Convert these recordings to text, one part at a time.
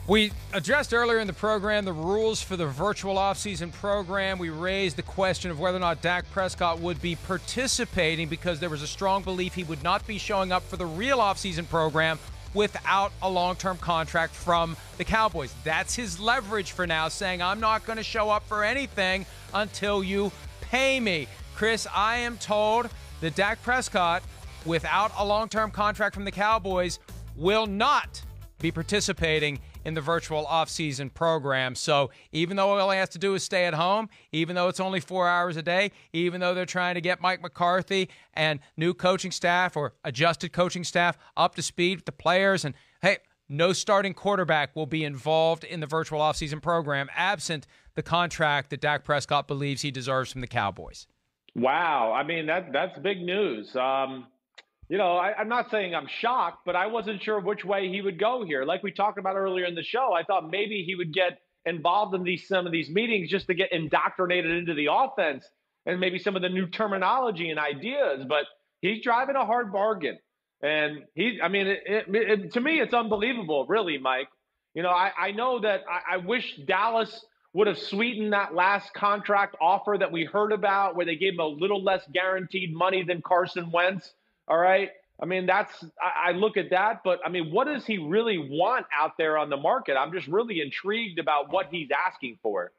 We addressed earlier in the program the rules for the virtual offseason program. We raised the question of whether or not Dak Prescott would be participating because there was a strong belief he would not be showing up for the real offseason program without a long-term contract from the Cowboys. That's his leverage for now, saying, I'm not going to show up for anything until you pay me. Chris, I am told that Dak Prescott, without a long-term contract from the Cowboys, will not be participating in the virtual offseason program. So even though all he has to do is stay at home, even though it's only 4 hours a day, even though they're trying to get Mike McCarthy and new coaching staff or adjusted coaching staff up to speed with the players, and hey, no starting quarterback will be involved in the virtual offseason program absent the contract that Dak Prescott believes he deserves from the Cowboys. Wow. I mean, that's big news. I'm not saying I'm shocked, but I wasn't sure which way he would go here. Like we talked about earlier in the show, I thought maybe he would get involved in some of these meetings just to get indoctrinated into the offense and maybe some of the new terminology and ideas. But he's driving a hard bargain. And to me, it's unbelievable, really, Mike. I know that I wish Dallas would have sweetened that last contract offer that we heard about where they gave him a little less guaranteed money than Carson Wentz. All right. I mean, I look at that, but I mean, what does he really want out there on the market? I'm just really intrigued about what he's asking for.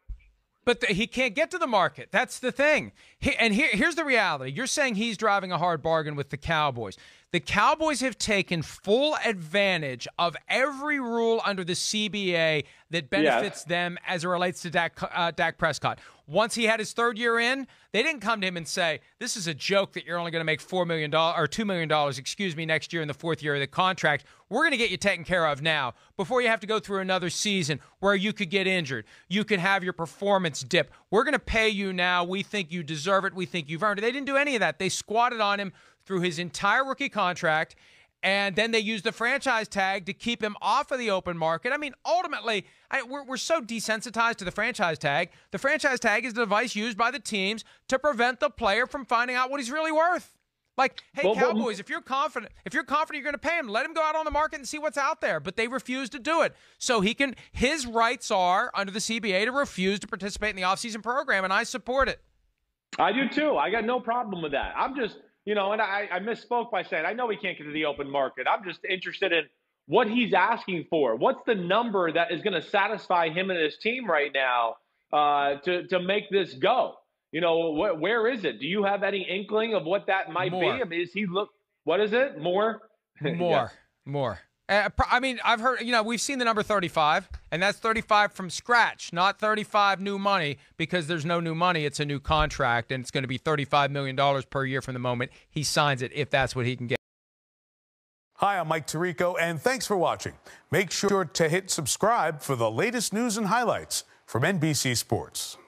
But he can't get to the market. That's the thing. Here's the reality. You're saying he's driving a hard bargain with the Cowboys. The Cowboys have taken full advantage of every rule under the CBA that benefits them as it relates to Dak Prescott. Once he had his third year in, they didn't come to him and say, this is a joke that you're only going to make $4 million or $2 million, next year in the fourth year of the contract. We're going to get you taken care of now before you have to go through another season where you could get injured. You could have your performance dip. We're going to pay you now. We think you deserve it. We think you've earned it. They didn't do any of that. They squatted on him through his entire rookie contract, and then they used the franchise tag to keep him off of the open market. I mean, ultimately, we're so desensitized to the franchise tag. The franchise tag is the device used by the teams to prevent the player from finding out what he's really worth. Like, hey, Cowboys, if you're confident you're going to pay him, let him go out on the market and see what's out there. But they refuse to do it. So his rights are, under the CBA, to refuse to participate in the offseason program, and I support it. I do too. I got no problem with that. I'm just, and I misspoke by saying I know he can't get to the open market. I'm just interested in what he's asking for. What's the number that is going to satisfy him and his team right now to make this go? Where is it? Do you have any inkling of what that might be? I mean, what is it? More? More. I mean, I've heard, we've seen the number 35, and that's 35 from scratch, not 35 new money, because there's no new money. It's a new contract, and it's going to be $35 million per year from the moment he signs it, if that's what he can get. Hi, I'm Mike Tirico, and thanks for watching. Make sure to hit subscribe for the latest news and highlights from NBC Sports.